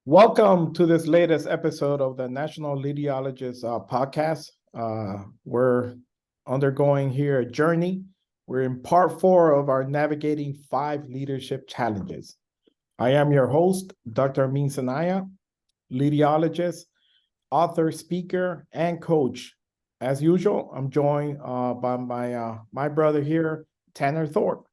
Welcome to this latest episode of the National Leaderology podcast. We're undergoing here a journey. We're in part 4 of our Navigating 5 Leadership Challenges. I am your host, Dr. Amin Sanaia, leaderologist, author, speaker, and coach. As usual, I'm joined by my brother here, Tanner Thorp.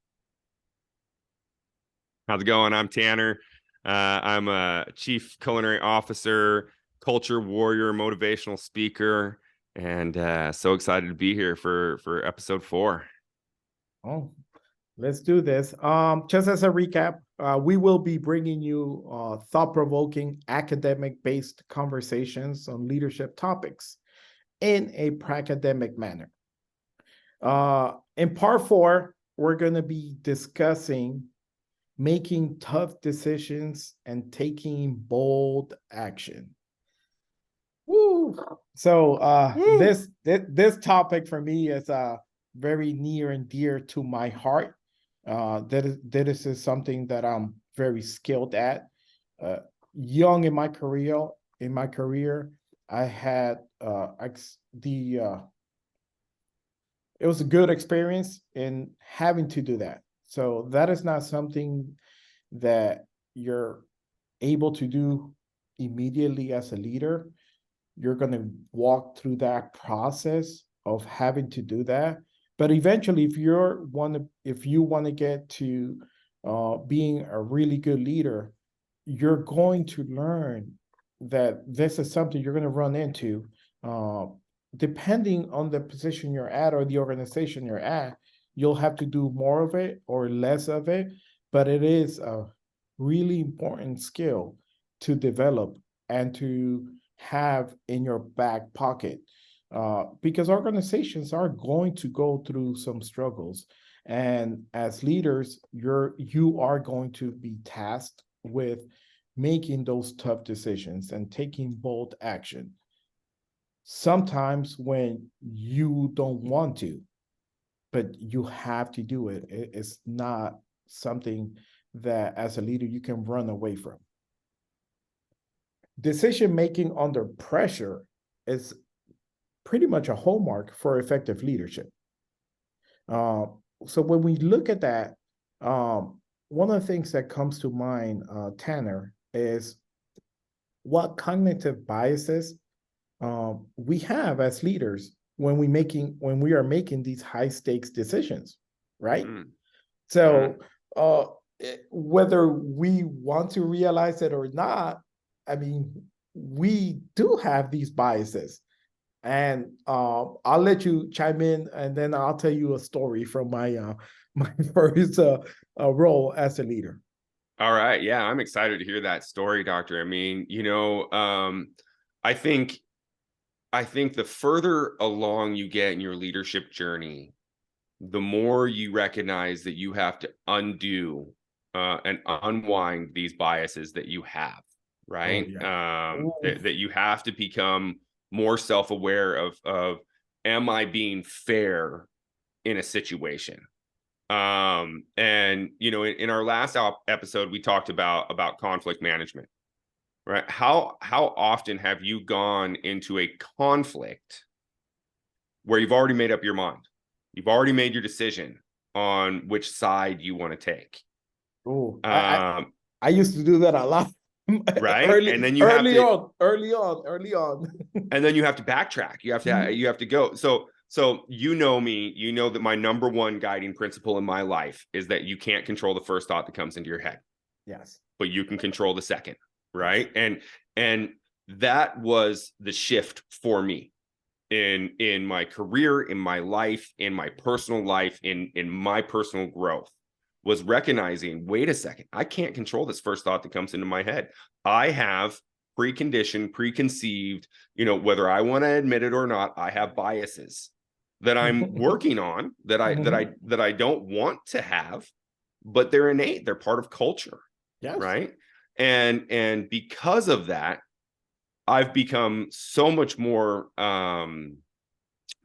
How's it going? I'm Tanner. I'm a chief culinary officer, culture warrior, motivational speaker, and so excited to be here for episode 4. Oh, let's do this. Just as a recap, we will be bringing you thought-provoking, academic-based conversations on leadership topics in a academic manner. In part 4, we're going to be discussing making tough decisions and taking bold action. Woo! So this topic for me is very near and dear to my heart. That is something that I'm very skilled at. Young in my career, I had it was a good experience in having to do that. So that is not something that you're able to do immediately as a leader. You're going to walk through that process of having to do that. But eventually, if you want to get to being a really good leader, you're going to learn that this is something you're going to run into, depending on the position you're at or the organization you're at. You'll have to do more of it or less of it, but it is a really important skill to develop and to have in your back pocket, because organizations are going to go through some struggles. And as leaders, you are going to be tasked with making those tough decisions and taking bold action. Sometimes when you don't want to, but you have to do it. It's not something that as a leader you can run away from. Decision-making under pressure is pretty much a hallmark for effective leadership. So when we look at that, one of the things that comes to mind, Tanner, is what cognitive biases we have as leaders when we are making these high stakes decisions, right? So whether we want to realize it or not, I mean, we do have these biases. And I'll let you chime in, and then I'll tell you a story from my my first role as a leader. All right. Yeah, I'm excited to hear that story, Doctor. I mean, I think the further along you get in your leadership journey, the more you recognize that you have to undo and unwind these biases that you have, right? Oh, yeah. That you have to become more self-aware of am I being fair in a situation? And in our last episode, we talked about conflict management. Right. How often have you gone into a conflict where you've already made up your mind? You've already made your decision on which side you want to take. Oh, I used to do that a lot. Right. And then early on. And then you have to backtrack. You have to go. So you know me, you know that my number one guiding principle in my life is that you can't control the first thought that comes into your head. Yes. But you can control the second. Right. And that was the shift for me in my career, in my life, in my personal life, in my personal growth, was recognizing, wait a second, I can't control this first thought that comes into my head. I have preconceived, whether I want to admit it or not, I have biases that I'm working on that I don't want to have, but they're innate, they're part of culture. Yes. Right. And because of that, I've become so much more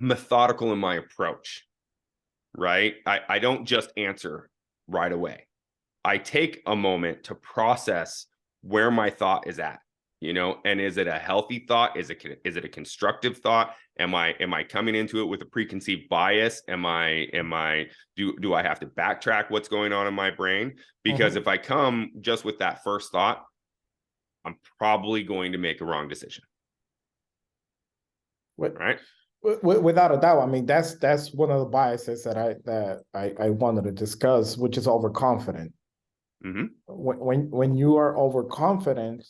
methodical in my approach, right? I don't just answer right away. I take a moment to process where my thought is at, and is it a healthy thought? Is it a constructive thought? Am I coming into it with a preconceived bias? Do I have to backtrack what's going on in my brain? Because if I come just with that first thought, I'm probably going to make a wrong decision. Right? Without a doubt. I mean, that's one of the biases that I wanted to discuss, which is overconfident. When you are overconfident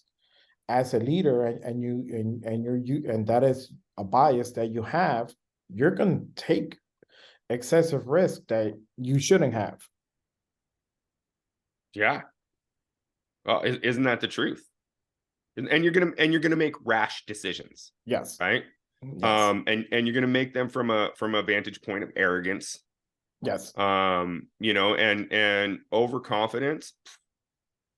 as a leader, and that is a bias that you have, you're going to take excessive risk that you shouldn't have. Yeah. Well, isn't that the truth? And you're gonna make rash decisions. Yes. Right. Yes. And you're gonna make them from a vantage point of arrogance. Yes. And overconfidence.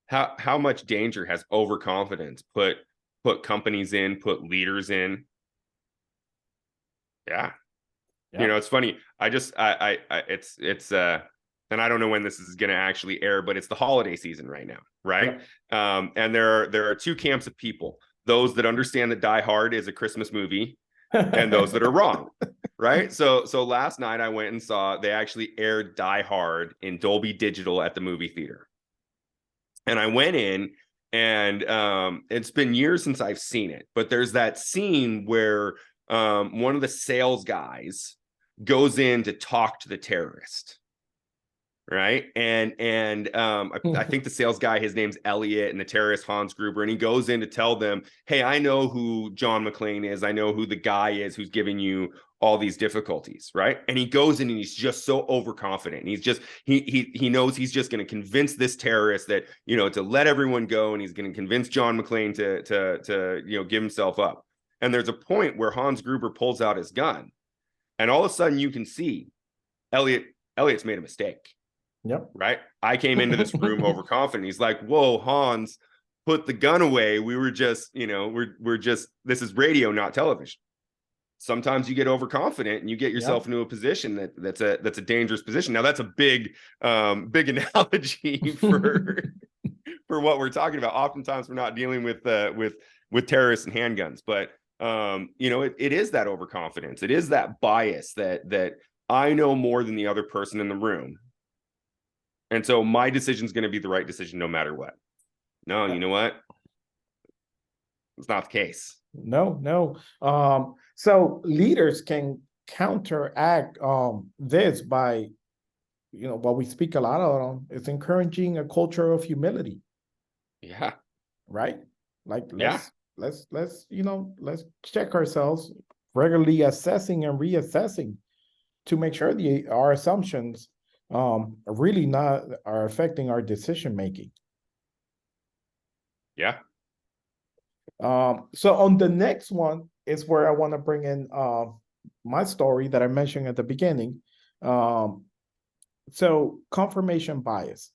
How much danger has overconfidence put companies in, put leaders in? Yeah. It's funny. It's and I don't know when this is going to actually air, but it's the holiday season right now, right? Yeah. And there are two camps of people: those that understand that Die Hard is a Christmas movie, and those that are wrong, right? So last night I went and saw, they actually aired Die Hard in Dolby Digital at the movie theater, and I went in, and it's been years since I've seen it, but there's that scene where one of the sales guys goes in to talk to the terrorist, right? And I think the sales guy, his name's Elliot, and the terrorist Hans Gruber, and he goes in to tell them, hey, I know who John McClane is. I know who the guy is who's giving you all these difficulties, right? And he goes in and he's just so overconfident. And he's just, he knows he's just going to convince this terrorist that, to let everyone go, and he's going to convince John McClane to give himself up. And there's a point where Hans Gruber pulls out his gun, and all of a sudden you can see Elliot's made a mistake. Yep. Right. I came into this room overconfident. He's like, whoa, Hans, put the gun away. We were just, we're just, this is radio, not television. Sometimes you get overconfident and you get yourself into a position that's a dangerous position. Now that's a big analogy for what we're talking about. Oftentimes we're not dealing with terrorists and handguns, but it is that overconfidence. It is that bias that I know more than the other person in the room. And so my decision is going to be the right decision no matter what. No, you know what? It's not the case. No. So leaders can counteract this by, what we speak a lot on is encouraging a culture of humility. Yeah. Right? Like let's check ourselves, regularly assessing and reassessing to make sure our assumptions really are affecting our decision making. Yeah. So on the next one is where I want to bring in my story that I mentioned at the beginning. So confirmation bias.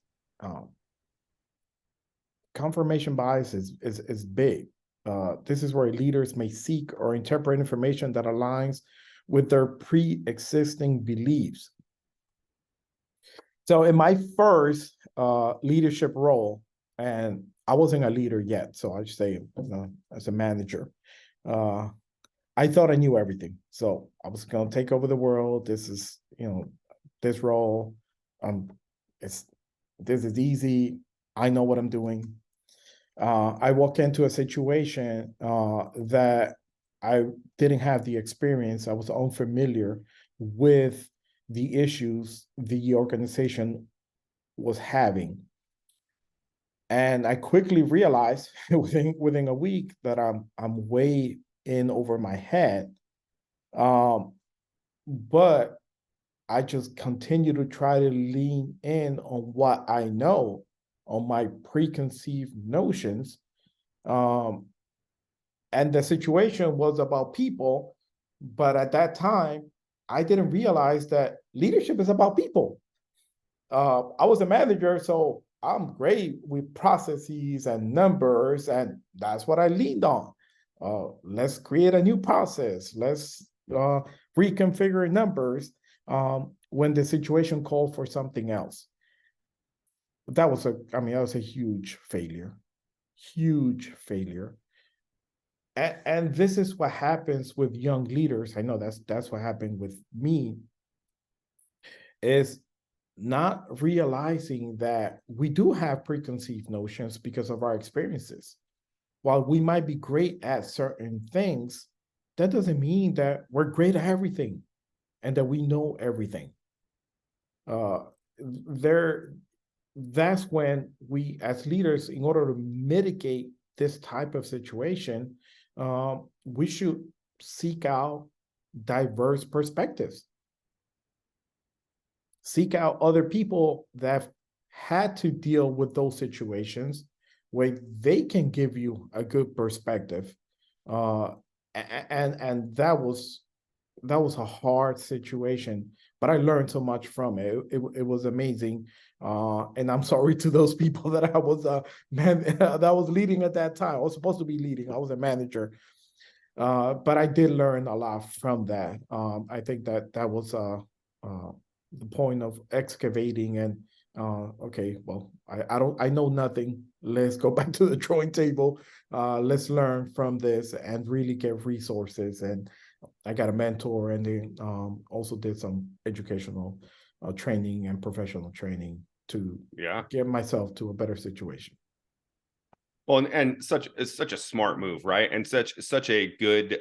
Confirmation bias is big. This is where leaders may seek or interpret information that aligns with their pre-existing beliefs. So in my first leadership role, and I wasn't a leader yet, so I should say as a manager, I thought I knew everything. So I was going to take over the world. This is, this role. This is easy. I know what I'm doing. I walk into a situation that I didn't have the experience. I was unfamiliar with the issues the organization was having. And I quickly realized within a week that I'm way in over my head. But I just continue to try to lean in on what I know, on my preconceived notions. And the situation was about people, but at that time, I didn't realize that leadership is about people. I was a manager, so I'm great with processes and numbers, and that's what I leaned on. Let's create a new process. Let's reconfigure numbers when the situation called for something else. That was a huge failure. huge failure. And this is what happens with young leaders. I know that's what happened with me, is not realizing that we do have preconceived notions because of our experiences. While we might be great at certain things, that doesn't mean that we're great at everything and that we know everything. There, that's when we, as leaders, in order to mitigate this type of situation, we should seek out diverse perspectives. Seek out other people that have had to deal with those situations where they can give you a good perspective. And that was a hard situation, but I learned so much from it. It was amazing. And I'm sorry to those people that I was that I was leading at that time. I was supposed to be leading. I was a manager. But I did learn a lot from that. I think that was the point of excavating and okay, well, I know nothing. Let's go back to the drawing table. Let's learn from this and really get resources. And I got a mentor, and then also did some educational training and professional training to get myself to a better situation. Well, and it's such a smart move, right? And such a good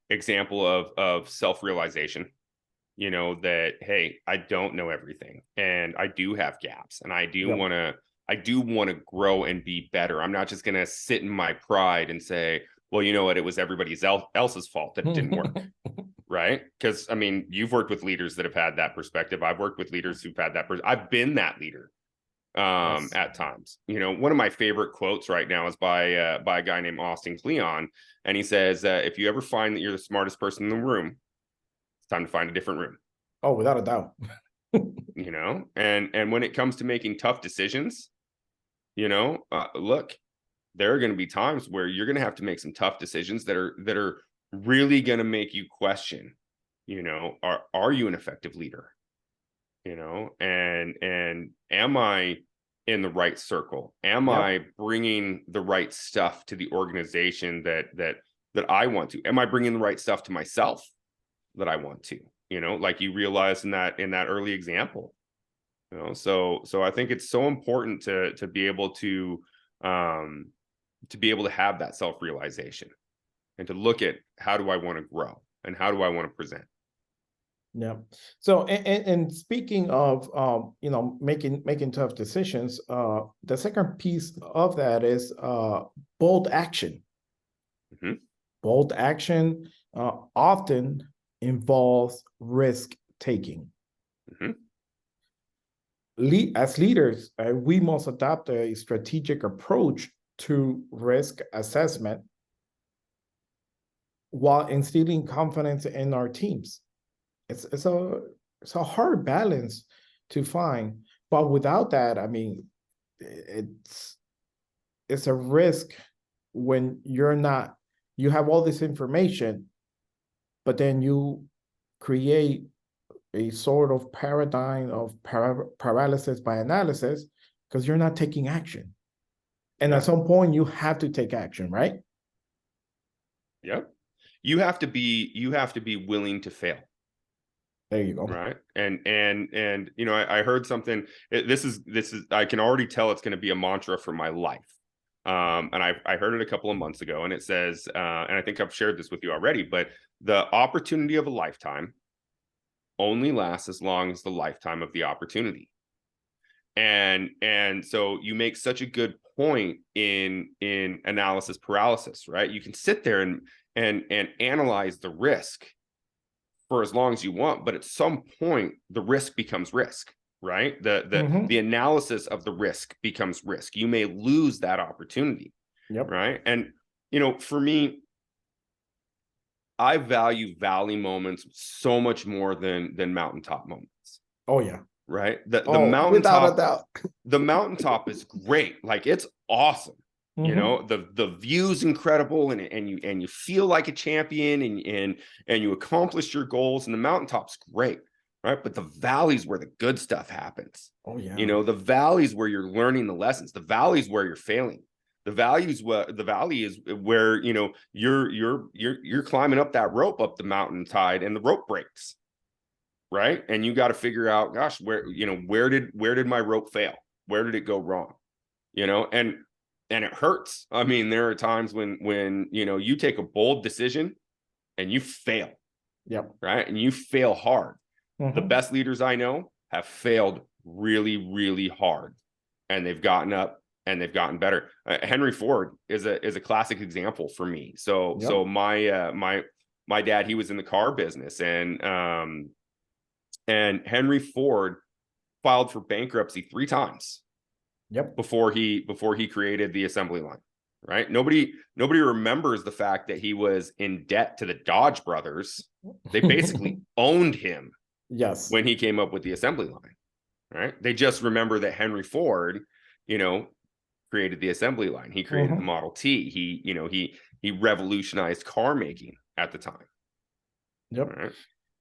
example of self-realization. You know, that, hey, I don't know everything, and I do have gaps, and I do want to grow and be better. I'm not just going to sit in my pride and say, well, you know what, it was everybody else's fault that it didn't work. Right? Because I mean, you've worked with leaders that have had that perspective. I've worked with leaders who've had that I've been that leader at times. You know, one of my favorite quotes right now is by a guy named Austin Kleon, and he says, if you ever find that you're the smartest person in the room, time to find a different room. Oh, without a doubt. You know, and when it comes to making tough decisions, you know, look, there are going to be times where you're going to have to make some tough decisions that are really going to make you question, you know, are you an effective leader? You know, and am I in the right circle? Am I bringing the right stuff to the organization that I want to? Am I bringing the right stuff to myself that I want to, you know, like you realized in that early example, you know, so I think it's so important to be able to have that self-realization and to look at, how do I want to grow and how do I want to present? Yeah. So, and speaking of, you know, making tough decisions, the second piece of that is bold action. Mm-hmm. Bold action often involves risk taking. Mm-hmm. As leaders, we must adopt a strategic approach to risk assessment while instilling confidence in our teams. It's a hard balance to find, but without that, I mean, it's a risk when you have all this information, but then you create a sort of paradigm of paralysis by analysis because you're not taking action. And at some point you have to take action, right? Yep. You have to be willing to fail. There you go. Right. And you know, I heard something, this is I can already tell it's going to be a mantra for my life. And I heard it a couple of months ago, and it says, and I think I've shared this with you already, but the opportunity of a lifetime only lasts as long as the lifetime of the opportunity. And so you make such a good point in analysis paralysis, right? You can sit there and analyze the risk for as long as you want, but at some point the risk becomes risk, right? The analysis of the risk becomes risk. You may lose that opportunity. Right. And you know, for me, I value valley moments so much more than mountaintop moments. Oh yeah. Right. The mountaintop, without a doubt. The mountaintop is great. Like, it's awesome. You know, the view's incredible, and you feel like a champion, and you accomplish your goals, and the mountaintop's great, right? But the valley's where the good stuff happens. Oh yeah. You know, the valley's where you're learning the lessons. The valley's where you're failing. The valley is where, you know, you're climbing up that rope up the mountaintide and the rope breaks, right? And you got to figure out, gosh, where did my rope fail? Where did it go wrong? You know, and it hurts. I mean, there are times when you know, you take a bold decision and you fail. Yep. Right. And you fail hard. The best leaders I know have failed really, really hard, and they've gotten up and they've gotten better. Henry Ford is a classic example for me. So my dad, he was in the car business, and Henry Ford filed for bankruptcy 3 times. Yep. Before he created the assembly line. Right. Nobody remembers the fact that he was in debt to the Dodge brothers. They basically owned him. Yes. When he came up with the assembly line. Right. They just remember that Henry Ford, you know, created the assembly line. He created the Model T. He revolutionized car making at the time. Yep. Right.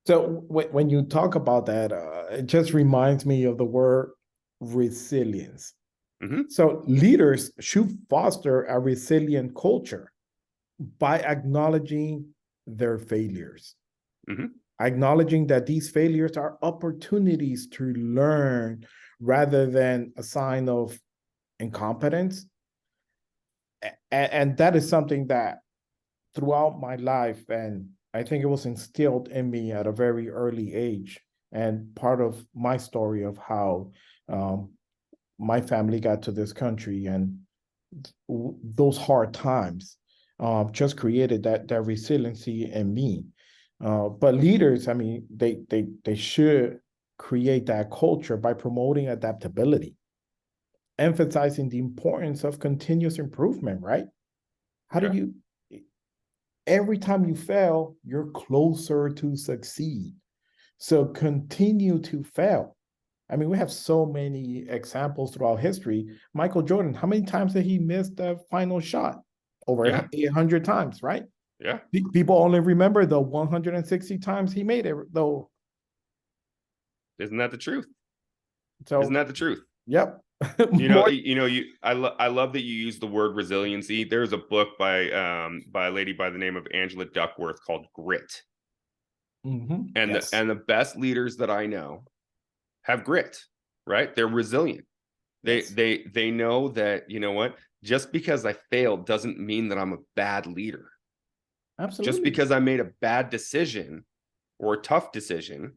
So when you talk about that, it just reminds me of the word resilience. So leaders should foster a resilient culture by acknowledging their failures, acknowledging that these failures are opportunities to learn rather than a sign of incompetence. And that is something that throughout my life, and I think it was instilled in me at a very early age, and part of my story of how my family got to this country, and those hard times just created that resiliency in me. But leaders, I mean, they should create that culture by promoting adaptability, emphasizing the importance of continuous improvement, right? How do you, every time you fail, you're closer to succeed. So continue to fail. I mean, we have so many examples throughout history. Michael Jordan, how many times did he miss the final shot? Over 800 times, right? Yeah. People only remember the 160 times he made it, though. Isn't that the truth? So, isn't that the truth? Yep. I love that you use the word resiliency. There's a book by a lady by the name of Angela Duckworth called Grit. And the best leaders that I know have grit, right? They're resilient. They know that, you know what, just because I failed doesn't mean that I'm a bad leader. Absolutely. Just because I made a bad decision or a tough decision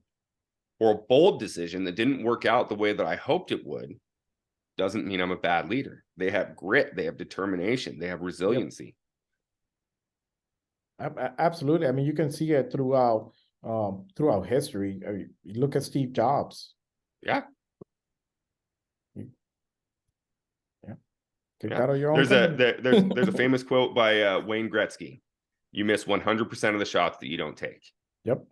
or a bold decision that didn't work out the way that I hoped it would doesn't mean I'm a bad leader. They have grit, they have determination, they have resiliency. Absolutely. I mean, you can see it throughout history. I mean, you look at Steve Jobs. Yeah. Out of your own there's a famous quote by Wayne Gretzky. You miss 100% of the shots that you don't take. Yep.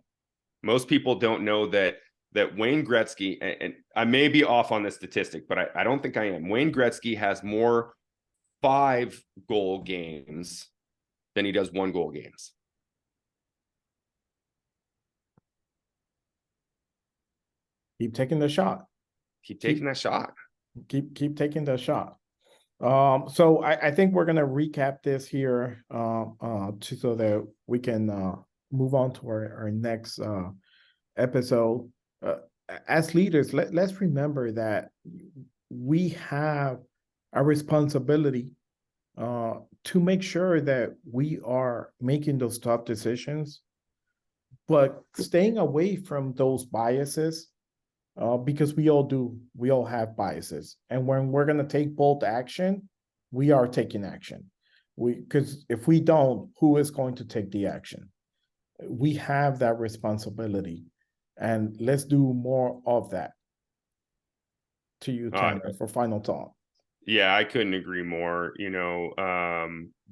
Most people don't know that Wayne Gretzky, and I may be off on this statistic, but I don't think I am. Wayne Gretzky has more 5-goal games than he does 1-goal games. Keep taking the shot. Keep taking that shot. Keep taking the shot. So I think we're gonna recap this here so that we can move on to our next episode. As leaders, let's remember that we have a responsibility to make sure that we are making those tough decisions, but staying away from those biases. Because we all have biases. And when we're going to take bold action, we are taking action. Because if we don't, who is going to take the action? We have that responsibility, and let's do more of that. To you, Tanner, for final thought. Yeah, I couldn't agree more. You know,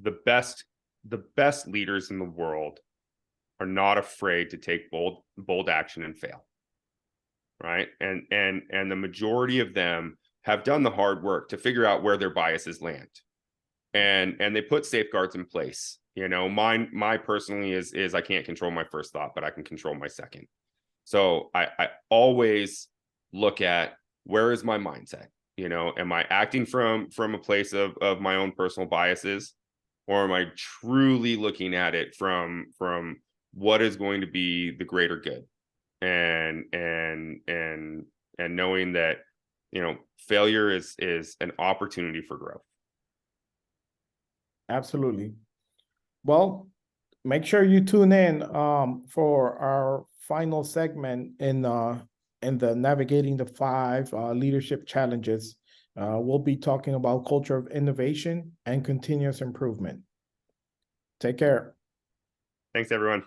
the best leaders in the world are not afraid to take bold action and fail. Right. And the majority of them have done the hard work to figure out where their biases land. And they put safeguards in place. You know, my personally is I can't control my first thought, but I can control my second. So I always look at, where is my mindset? You know, am I acting from a place of my own personal biases, or am I truly looking at it from what is going to be the greater good, and knowing that, you know, failure is an opportunity for growth. Absolutely. Well, make sure you tune in for our final segment in the Navigating the 5 Leadership Challenges. We'll be talking about culture of innovation and continuous improvement. Take care. Thanks, everyone.